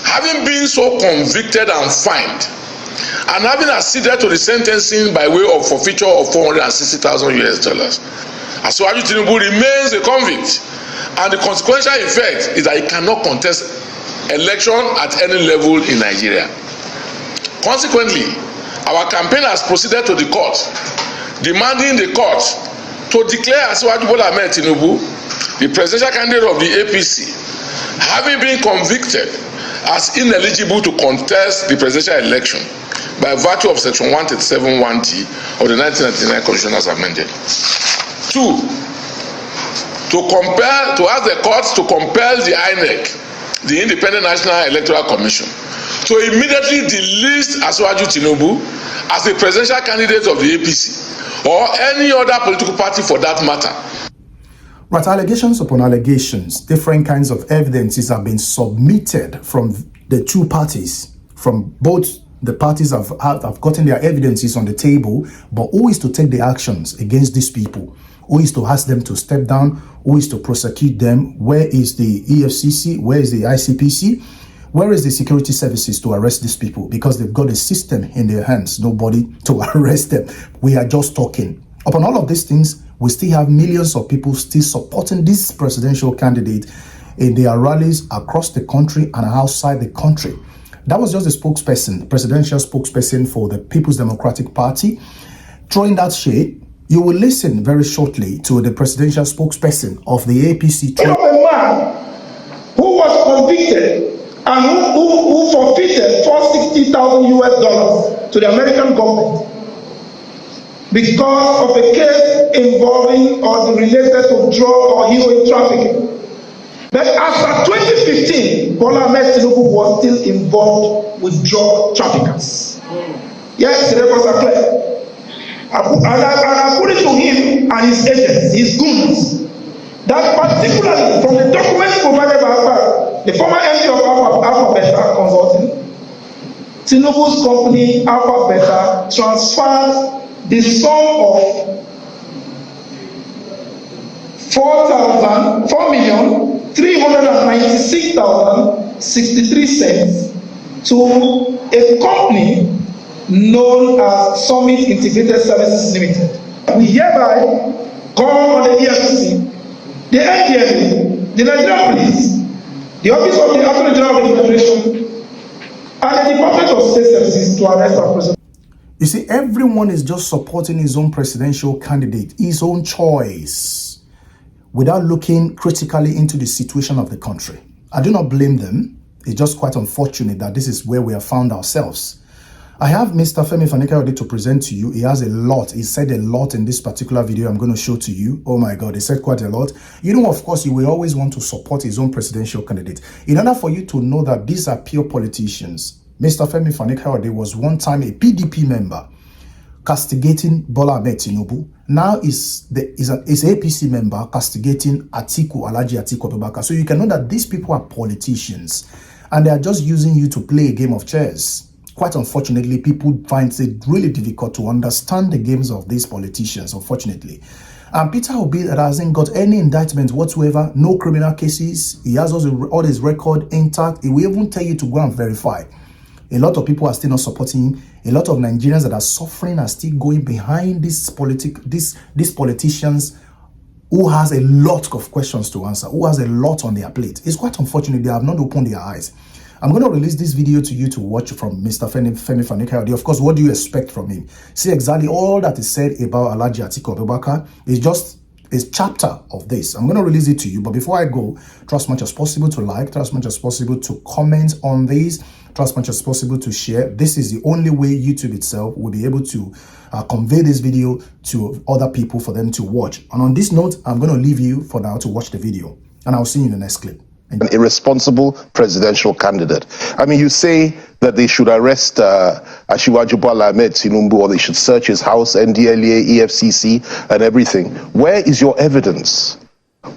having been so convicted and fined, and having acceded to the sentencing by way of forfeiture of $460,000, Asiwaju Tinubu remains a convict, and the consequential effect is that he cannot contest election at any level in Nigeria. Consequently, our campaign has proceeded to the court, demanding the court to declare Asiwaju Bola Ahmed Tinubu, the presidential candidate of the APC, having been convicted, as ineligible to contest the presidential election by virtue of Section 137(1)(d) of the 1999 Constitution as amended. 2. To ask the courts to compel the INEC, the Independent National Electoral Commission, to immediately delist Asiwaju Tinubu as the presidential candidate of the APC or any other political party for that matter. Right, allegations upon allegations, different kinds of evidences have been submitted from the two parties, from both the parties have gotten their evidences on the table, but who is to take the actions against these people? Who is to ask them to step down? Who is to prosecute them? Where is the EFCC? Where is the ICPC? Where is the security services to arrest these people? Because they've got a system in their hands, nobody to arrest them. We are just talking. Upon all of these things, we still have millions of people still supporting this presidential candidate in their rallies across the country and outside the country. That was just the spokesperson, presidential spokesperson for the People's Democratic Party. Throwing that shade, you will listen very shortly to the presidential spokesperson of the APC. A man who was convicted and who forfeited $460,000 to the American government because of a case involving or related to drug or heroin trafficking. But as of 2015, Bola Ahmed Tinubu was still involved with drug traffickers. Yes, the records are clear. And according to him and his agents, his goons, that particularly from the documents provided by the former MD of Alpha Beta Consulting, Tinubu's company Alpha Beta transferred the sum of $4,396,063 to a company known as Summit Integrated Services Limited. We hereby call on the EFCC, the NDLA, the Nigerian Police, the Office of the Attorney General of the Federation, and the Department of State Services to arrest our president. You see, everyone is just supporting his own presidential candidate, his own choice, without looking critically into the situation of the country. I do not blame them. It's just quite unfortunate that this is where we have found ourselves. I have Mr. Femi Fani-Kayode to present to you. He has a lot. He said a lot in this particular video I'm going to show to you. Oh my God, he said quite a lot. You know, of course, you will always want to support his own presidential candidate. In order for you to know that these are pure politicians, Mr. Femi Fani-Kayode was one time a PDP member castigating Bola Ahmed Tinubu. Now is an APC member castigating Alhaji Atiku Abubakar. So you can know that these people are politicians and they are just using you to play a game of chess. Quite unfortunately, people find it really difficult to understand the games of these politicians, unfortunately. And Peter Obi that hasn't got any indictment whatsoever, no criminal cases. He has also all his record intact. He will even tell you to go and verify. A lot of people are still not supporting him. A lot of Nigerians that are suffering are still going behind these politicians who has a lot of questions to answer, who has a lot on their plate. It's quite unfortunate they have not opened their eyes. I'm going to release this video to you to watch from Mr. Femi Fani-Kayode. Of course, what do you expect from him? See exactly all that is said about Alhaji Atiku Abubakar. It's just a chapter of this. I'm going to release it to you. But before I go, try as much as possible to like, try as much as possible to comment on this, try as much as possible to share. This is the only way YouTube itself will be able to convey this video to other people for them to watch. And on this note, I'm going to leave you for now to watch the video. And I'll see you in the next clip. An irresponsible presidential candidate. I mean, you say that they should arrest Asiwaju Bola Ahmed Tinubu, or they should search his house, NDLA, EFCC, and everything. Where is your evidence?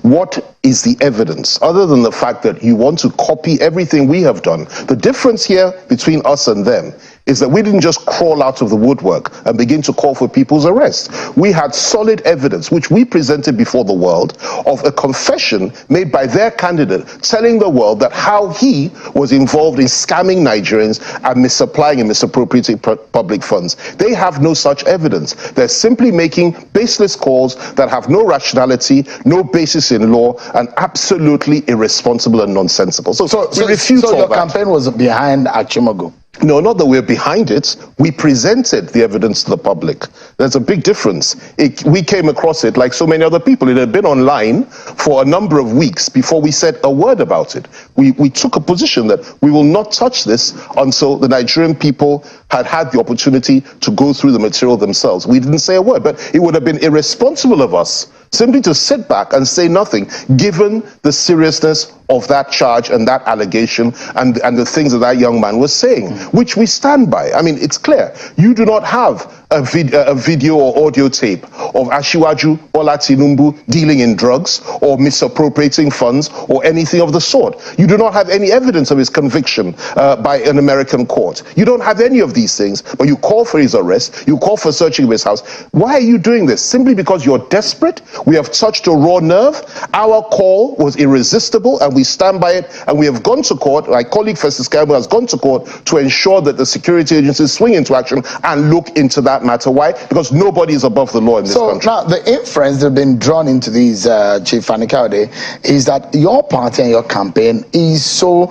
What is the evidence, other than the fact that you want to copy everything we have done? The difference here between us and them is that we didn't just crawl out of the woodwork and begin to call for people's arrest. We had solid evidence, which we presented before the world, of a confession made by their candidate telling the world that how he was involved in scamming Nigerians and misapplying and misappropriating public funds. They have no such evidence. They're simply making baseless calls that have no rationality, no basis in law, and absolutely irresponsible and nonsensical. So we refute all your that. Campaign was behind Achimago. No, not that we're behind it. We presented the evidence to the public. There's a big difference. We came across it like so many other people. It had been online for a number of weeks before we said a word about it. We took a position that we will not touch this until the Nigerian people had the opportunity to go through the material themselves. We didn't say a word, but it would have been irresponsible of us simply to sit back and say nothing, given the seriousness of that charge and that allegation and the things that that young man was saying, which we stand by. I mean, it's clear. You do not have a video or audio tape of Asiwaju Bola Tinubu dealing in drugs or misappropriating funds or anything of the sort. You do not have any evidence of his conviction by an American court. You don't have any of these things, but you call for his arrest, you call for searching of his house. Why are you doing this? Simply because you're desperate? We have touched a raw nerve. Our call was irresistible and we stand by it, and we have gone to court. My colleague Festus Kaimu has gone to court to ensure that the security agencies swing into action and look into that matter. Why? Because nobody is above the law in this country. So now the inference that have been drawn into these, Chief Fanikaude, is that your party and your campaign is so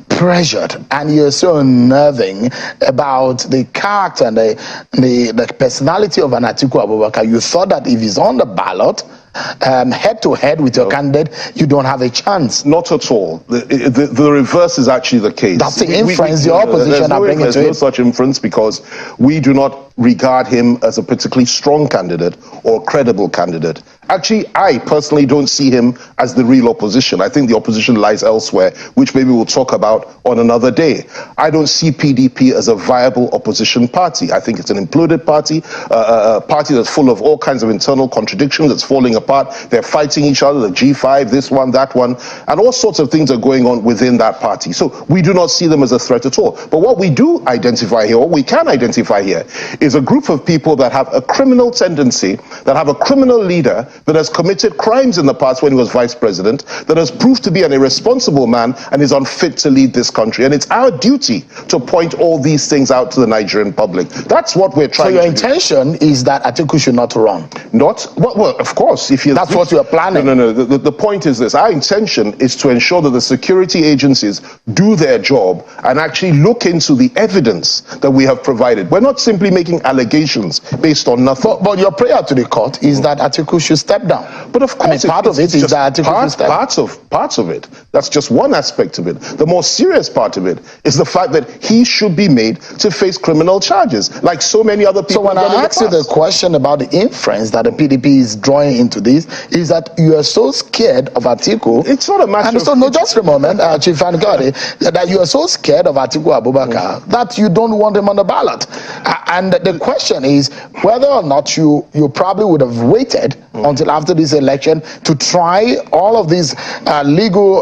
pressured and you're so unnerving about the character and the personality of an Atiku Abubakar. You thought that if he's on the ballot, head to head with your candidate, you don't have a chance. Not at all. The reverse is actually the case. That's the inference the opposition are bringing to it. There's no such inference because we do not regard him as a particularly strong candidate or a credible candidate. Actually, I personally don't see him as the real opposition. I think the opposition lies elsewhere, which maybe we'll talk about on another day. I don't see PDP as a viable opposition party. I think it's an imploded party, a party that's full of all kinds of internal contradictions, that's falling apart. They're fighting each other, the G5, this one, that one, and all sorts of things are going on within that party. So we do not see them as a threat at all. But what we do identify here, what we can identify here, is a group of people that have a criminal tendency, that have a criminal leader that has committed crimes in the past when he was vice president, that has proved to be an irresponsible man and is unfit to lead this country. And it's our duty to point all these things out to the Nigerian public. That's what we're trying to do. So your intention is that Atiku should not run? Not? Well, of course. That's what you're planning. No. The point is this. Our intention is to ensure that the security agencies do their job and actually look into the evidence that we have provided. We're not simply making allegations based on nothing. But your prayer to the court is that Atiku should step down. But of course, part of it is that Atiku should step down. Parts of it. That's just one aspect of it. The more serious part of it is the fact that he should be made to face criminal charges, like so many other people. So when I ask you the question about the inference that the PDP is drawing into this, is that you are so scared of Atiku. It's not a matter of... No, just a moment, Chief Fanikaude, that you are so scared of Atiku Abubakar that you don't want him on the ballot. And the question is whether or not you probably would have waited until after this election to try all of these legal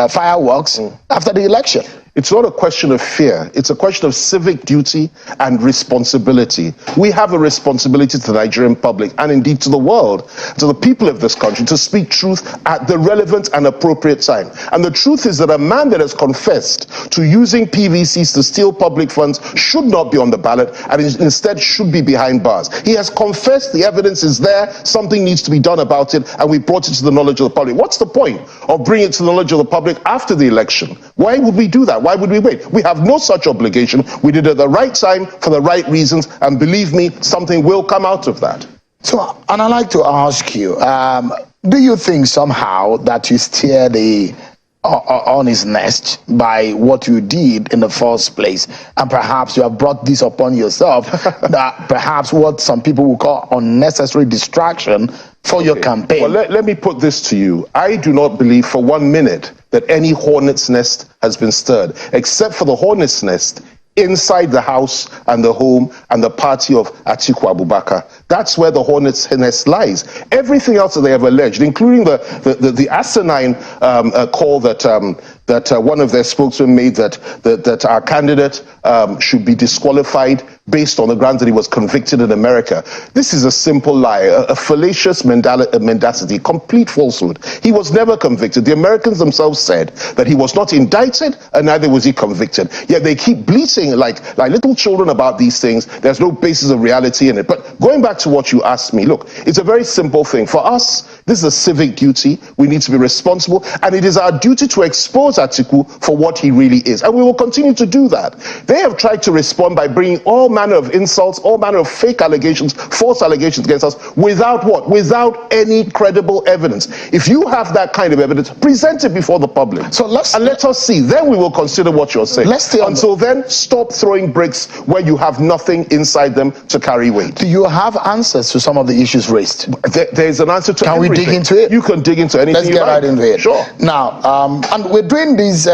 fireworks after the election. It's not a question of fear. It's a question of civic duty and responsibility. We have a responsibility to the Nigerian public and indeed to the world, to the people of this country, to speak truth at the relevant and appropriate time. And the truth is that a man that has confessed to using PVCs to steal public funds should not be on the ballot and instead should be behind bars. He has confessed, the evidence is there, something needs to be done about it, and we brought it to the knowledge of the public. What's the point of bringing it to the knowledge of the public after the election? Why would we do that? Why would we wait? We have no such obligation. We did it at the right time for the right reasons, and believe me, something will come out of that. So, and I'd like to ask you, do you think somehow that you steer the on his nest by what you did in the first place, and perhaps you have brought this upon yourself, that perhaps what some people will call unnecessary distraction for your campaign? Well, let me put this to you. I do not believe for 1 minute that any hornet's nest has been stirred, except for the hornet's nest inside the house and the home and the party of Atiku Abubakar. That's where the hornet's nest lies. Everything else that they have alleged, including the asinine call that that one of their spokesmen made that our candidate should be disqualified based on the grounds that he was convicted in America. This is a simple lie, a fallacious mendacity, complete falsehood. He was never convicted. The Americans themselves said that he was not indicted and neither was he convicted. Yet they keep bleating like little children about these things. There's no basis of reality in it. But going back to what you asked me, look, it's a very simple thing. For us, this is a civic duty. We need to be responsible, and it is our duty to expose Atiku for what he really is, and we will continue to do that. They have tried to respond by bringing all manner of insults, all manner of fake allegations, false allegations against us, without what? Without any credible evidence. If you have that kind of evidence, present it before the public. So let us see. Then we will consider what you're saying. Until then, stop throwing bricks where you have nothing inside them to carry weight. Do you have answers to some of the issues raised? There's an answer to everything. Can we dig into it? You can dig into anything. Let's get right into it. Sure. Now, and we're doing this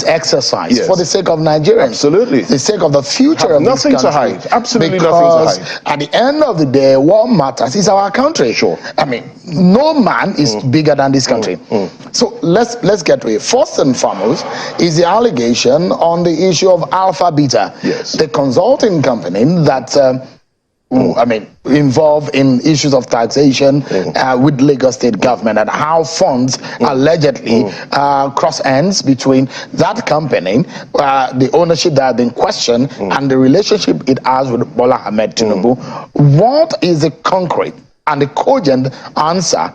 exercise for the sake of Nigerians. Absolutely. The sake of the future of this country. Nothing to hide. Absolutely because nothing to hide. At the end of the day, what matters is our country. Sure. I mean, no man is bigger than this country. So let's get to it. First and foremost is the allegation on the issue of Alpha Beta, the consulting company that involved in issues of taxation with Lagos State government, and how funds allegedly cross ends between that company, the ownership that had been questioned, and the relationship it has with Bola Ahmed Tinubu. What is the concrete and the cogent answer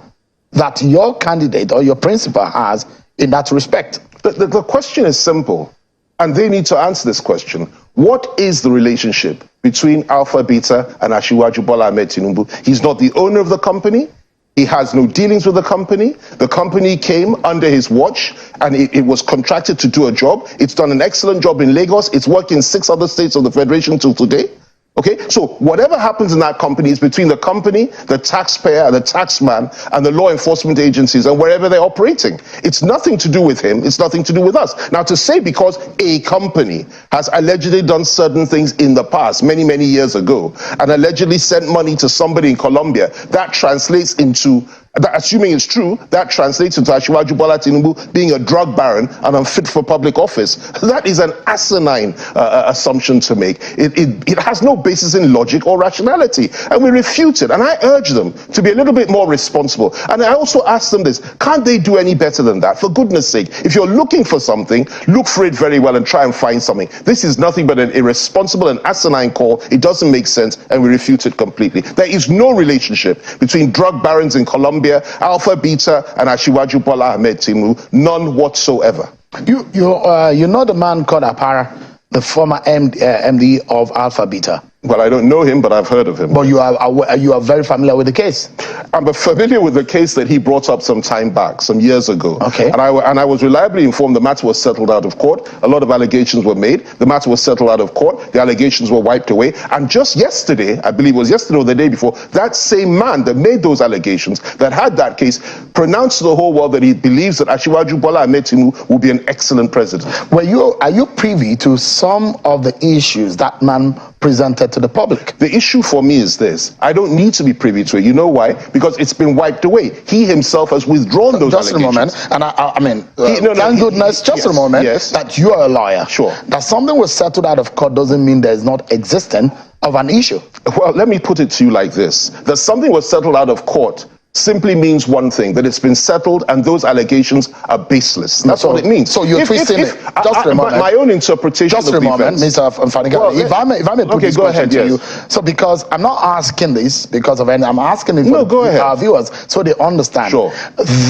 that your candidate or your principal has in that respect? The question is simple, and they need to answer this question. What is the relationship between Alpha Beta and Asiwaju Bola Ahmed Tinubu? He's not the owner of the company. He has no dealings with the company. The company came under his watch, and it was contracted to do a job. It's done an excellent job in Lagos. It's worked in 6 other states of the Federation till today. Okay, so whatever happens in that company is between the company, the taxpayer, the taxman, and the law enforcement agencies and wherever they're operating. It's nothing to do with him. It's nothing to do with us. Now, to say because a company has allegedly done certain things in the past, many, many years ago, and allegedly sent money to somebody in Colombia, that translates into, assuming it's true, that translates into Asiwaju Bola Tinubu being a drug baron and unfit for public office. That is an asinine assumption to make. It has no basis in logic or rationality, and we refute it. And I urge them to be a little bit more responsible. And I also ask them this: can't they do any better than that? For goodness sake, if you're looking for something, look for it very well and try and find something. This is nothing but an irresponsible and asinine call. It doesn't make sense, and we refute it completely. There is no relationship between drug barons in Colombia, Alpha Beta, and Asiwaju Bola Ahmed Tinubu. None whatsoever. You know the man called Apara, the former MD of Alpha Beta? Well, I don't know him, but I've heard of him. But you are very familiar with the case. I'm familiar with the case that he brought up some time back, some years ago. Okay. And I was reliably informed the matter was settled out of court. A lot of allegations were made. The matter was settled out of court. The allegations were wiped away. And just yesterday, I believe it was yesterday or the day before, that same man that made those allegations, that had that case, pronounced to the whole world that he believes that Asiwaju Bola Ahmed Tinubu will be an excellent president. Are you privy to some of the issues that man presented to the public? The issue for me is this: I don't need to be privy to it. You know why? Because it's been wiped away. He himself has withdrawn those allegations. Just a moment, and thank goodness, a moment, that you are a lawyer. Sure. That something was settled out of court doesn't mean there is not existence of an issue. Well, let me put it to you like this: that something was settled out of court simply means one thing, that it's been settled and those allegations are baseless. That's what it means. So you're twisting it. Just a moment. My own interpretation just of the events. Mr. Fanika, well, if I may put this question to you. So because I'm not asking this because of any, I'm asking it for our viewers so they understand. Sure.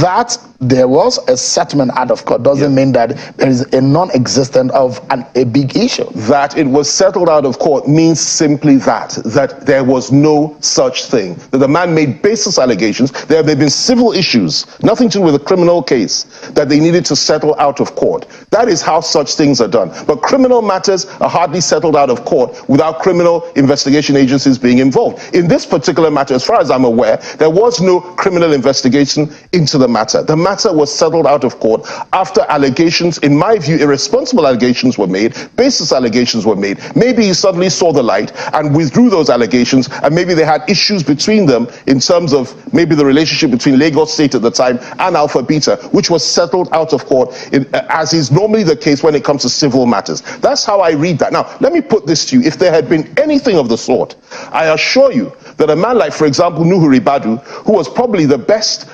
That there was a settlement out of court doesn't mean that there is a non-existent of a big issue. That it was settled out of court means simply that there was no such thing. That the man made baseless allegations. There have been civil issues, nothing to do with a criminal case, that they needed to settle out of court. That is how such things are done. But criminal matters are hardly settled out of court without criminal investigation agencies being involved. In this particular matter, as far as I'm aware, there was no criminal investigation into the matter. The matter was settled out of court after allegations, in my view, irresponsible allegations were made, baseless allegations were made. Maybe he suddenly saw the light and withdrew those allegations, and maybe they had issues between them in terms of maybe the the relationship between Lagos State at the time and Alpha Beta, which was settled out of court, as is normally the case when it comes to civil matters. That's how I read that. Now, let me put this to you. If there had been anything of the sort, I assure you that a man like, for example, Nuhu Ribadu, who was probably the best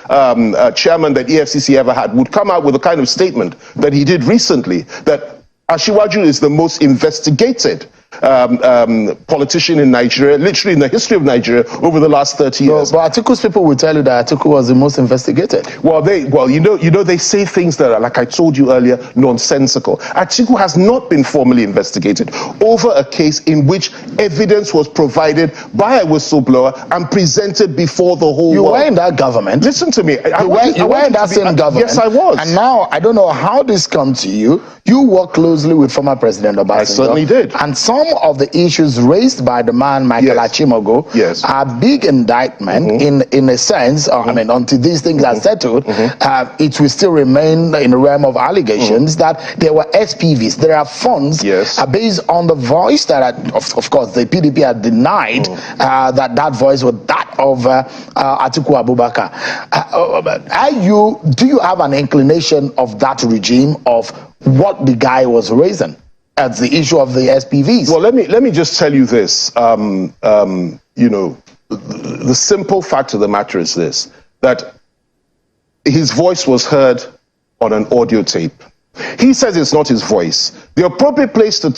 chairman that EFCC ever had, would come out with a kind of statement that he did recently, that Asiwaju is the most investigated politician in Nigeria, literally in the history of Nigeria over the last 30 years. But Atiku's people will tell you that Atiku was the most investigated. Well, they say things that are, like I told you earlier, nonsensical. Atiku has not been formally investigated over a case in which evidence was provided by a whistleblower and presented before the whole world. You were in that government. Listen to me. You were in that same government. Yes, I was. And now, I don't know how this comes to you. You work closely with former President Obasanjo. I certainly did. And some of the issues raised by the man, Michael Achimogo, are big indictment in a sense. I mean, until these things are settled, it will still remain in the realm of allegations that there were SPVs. There are funds based on the voice that, of course, the PDP had denied that voice was that of Atiku Abubakar. Do you have an inclination of that regime, of what the guy was raising as the issue of the SPVs? Well, let me just tell you this. You know, the simple fact of the matter is this, that his voice was heard on an audio tape. He says it's not his voice. The appropriate place to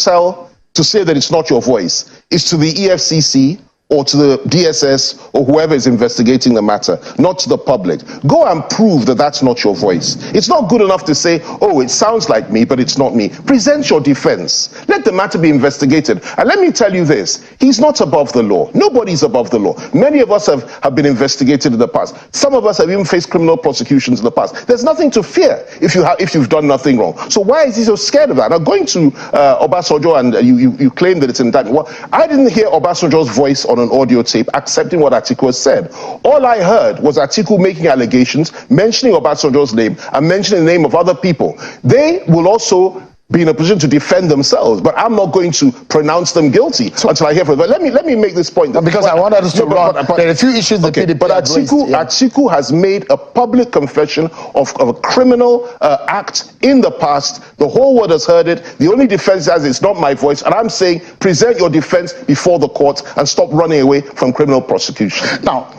say that it's not your voice is to the EFCC or to the DSS or whoever is investigating the matter, not to the public. Go and prove that that's not your voice. It's not good enough to say, oh, it sounds like me, but it's not me. Present your defense. Let the matter be investigated. And let me tell you this, he's not above the law. Nobody's above the law. Many of us have been investigated in the past. Some of us have even faced criminal prosecutions in the past. There's nothing to fear if you've done nothing wrong. So why is he so scared of that? Now, going to Obasanjo, and you claim that it's indictment. Well, I didn't hear Obasanjo's voice on an audio tape accepting what Atiku has said. All I heard was Atiku making allegations, mentioning Obasanjo's name, and mentioning the name of other people. They will also be in a position to defend themselves, but I'm not going to pronounce them guilty until I hear from them. But let me make this point. Because I wanted us to run. There are a few issues the PDP but Atiku has made a public confession of a criminal act in the past. The whole world has heard it. The only defense is it's not my voice, and I'm saying present your defense before the court and stop running away from criminal prosecution. Now,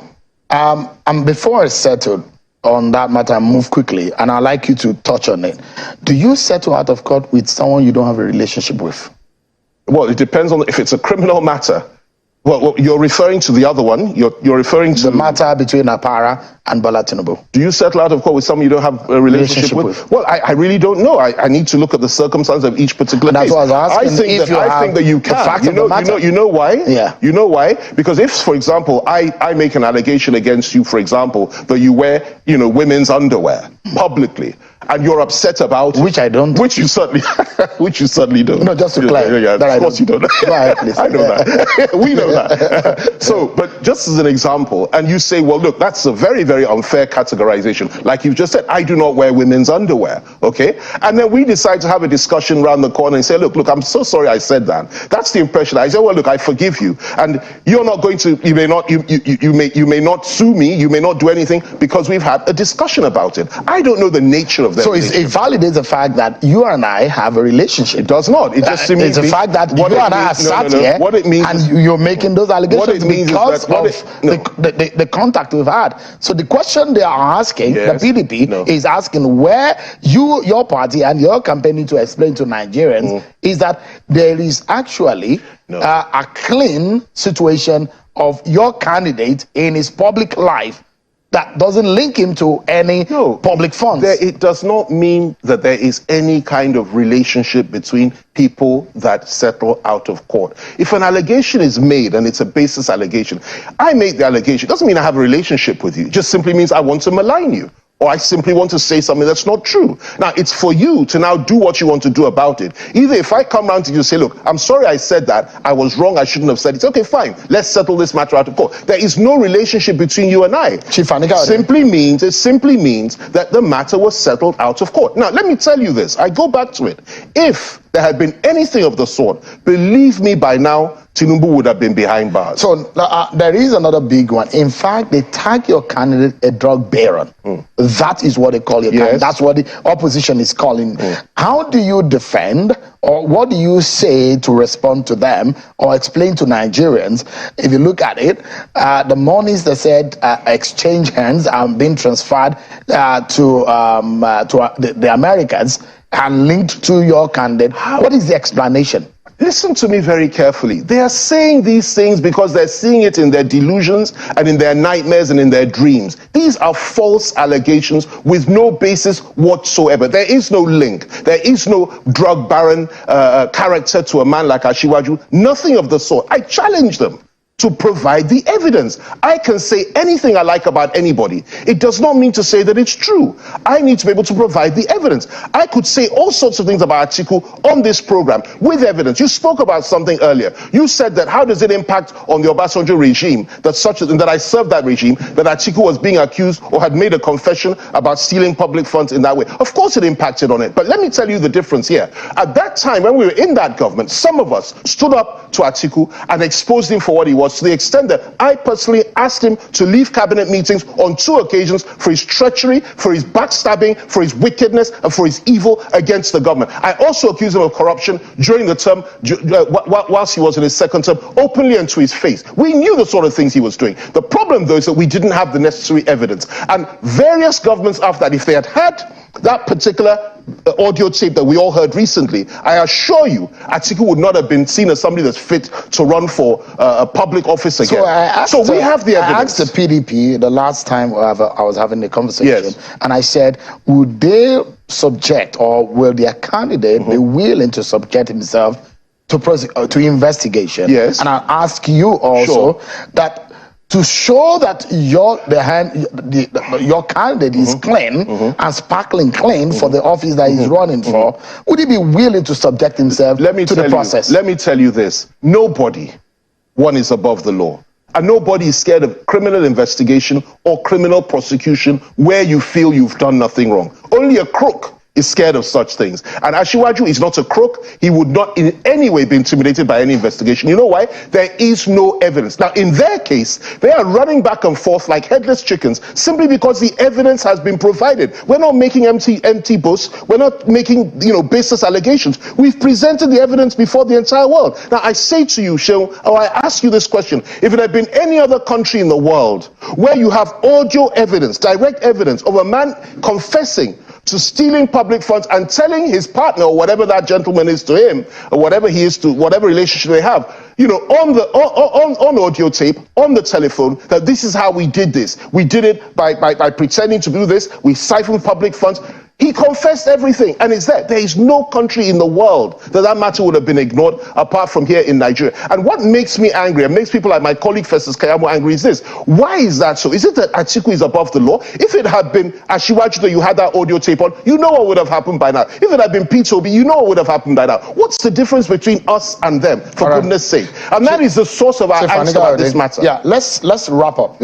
before it's settled on that matter, move quickly, and I'd like you to touch on it. Do you settle out of court with someone you don't have a relationship with? Well, it depends on if it's a criminal matter. Well, you're referring to the other one. You're referring to the matter between Apara and Bola Tinubu. Do you settle out of court with someone you don't have a relationship with? Well, I really don't know. I need to look at the circumstances of each particular case. That's what I was asking. I think that you can. You know why? Yeah. You know why? Because if, for example, I make an allegation against you, for example, that you wear, women's underwear publicly, and you're upset about which I don't, which you certainly don't. No, just to clarify. Yeah, of course you don't. Go ahead, please. I know that. We know that. So, but just as an example, and you say, well, look, that's a very, very unfair categorization. Like you've just said, I do not wear women's underwear. Okay, and then we decide to have a discussion around the corner and say, look, I'm so sorry I said that. That's the impression. I say, well, look, I forgive you, and you're not going to. You may not not sue me. You may not do anything because we've had a discussion about it. I don't know the nature of that. So it validates the fact that you and I have a relationship. It does not. It just means the fact that you and I are sat here. What it means, and you're making those allegations what it means because is that the contact we've had. So the question they are asking, the PDP is asking, where your party and your campaign need to explain to Nigerians is that there is actually a clean situation of your candidate in his public life that doesn't link him to any public funds. It does not mean that there is any kind of relationship between people that settle out of court. If an allegation is made and it's a baseless allegation, I make the allegation. It doesn't mean I have a relationship with you. It just simply means I want to malign you, or I simply want to say something that's not true. Now, it's for you to now do what you want to do about it. Either if I come round to you and say, look, I'm sorry I said that, I was wrong, I shouldn't have said it. It's okay, fine, let's settle this matter out of court. There is no relationship between you and I. Chief Anika, it simply means that the matter was settled out of court. Now, let me tell you this. I go back to it. If there had been anything of the sort, believe me, by now, Tinubu would have been behind bars. So there is another big one. In fact, they tag your candidate a drug baron. That is what they call your candidate. That's what the opposition is calling. How do you defend, or what do you say to respond to them, or explain to Nigerians? If you look at it, the monies they said exchange hands are being transferred to the Americans and linked to your candidate. What is the explanation? Listen to me very carefully. They are saying these things because they're seeing it in their delusions and in their nightmares and in their dreams. These are false allegations with no basis whatsoever. There is no link. There is no drug baron character to a man like Asiwaju. Nothing of the sort. I challenge them to provide the evidence. I can say anything I like about anybody. It does not mean to say that it's true. I need to be able to provide the evidence. I could say all sorts of things about Atiku on this program with evidence. You spoke about something earlier. You said that how does it impact on the Obasanjo regime that I served that regime, that Atiku was being accused or had made a confession about stealing public funds in that way. Of course it impacted on it. But let me tell you the difference here. At that time, when we were in that government, some of us stood up to Atiku and exposed him for what he was, to the extent that I personally asked him to leave cabinet meetings on 2 occasions for his treachery, for his backstabbing, for his wickedness, and for his evil against the government. I also accused him of corruption during the term, whilst he was in his second term, openly and to his face. We knew the sort of things he was doing. The problem, though, is that we didn't have the necessary evidence. And various governments after that, if they had had that particular audio tape that we all heard recently, I assure you, Atiku would not have been seen as somebody that's fit to run for a public office again. So we have the evidence. I asked the PDP the last time I was having the conversation, and I said, would they subject, or will their candidate be willing to subject himself to investigation? Yes. And I ask you also that, to show that your candidate is clean and sparkling clean for the office that he's running for, would he be willing to subject himself to the process? Let me tell you this. Nobody, one, is above the law. And nobody is scared of criminal investigation or criminal prosecution where you feel you've done nothing wrong. Only a crook is scared of such things. And Asiwaju is not a crook. He would not in any way be intimidated by any investigation. You know why? There is no evidence. Now, in their case, they are running back and forth like headless chickens simply because the evidence has been provided. We're not making empty boasts. We're not making, baseless allegations. We've presented the evidence before the entire world. Now, I say to you, Sheol, or I ask you this question, if it had been any other country in the world where you have audio evidence, direct evidence of a man confessing to stealing public funds and telling his partner, or whatever that gentleman is to him, or whatever he is to whatever relationship they have, on audio tape, on the telephone, that this is how we did this. We did it by pretending to do this. We siphoned public funds. He confessed everything, and it's there. There is no country in the world that matter would have been ignored apart from here in Nigeria. And what makes me angry, and makes people like my colleague Festus Kayamo angry, is this. Why is that so? Is it that Atiku is above the law? If it had been Asiwaju that you had that audio tape on, you know what would have happened by now. If it had been Peter Obi, you know what would have happened by now. What's the difference between us and them, for goodness sake? And that is the source of our angst about this matter. Yeah, let's wrap up.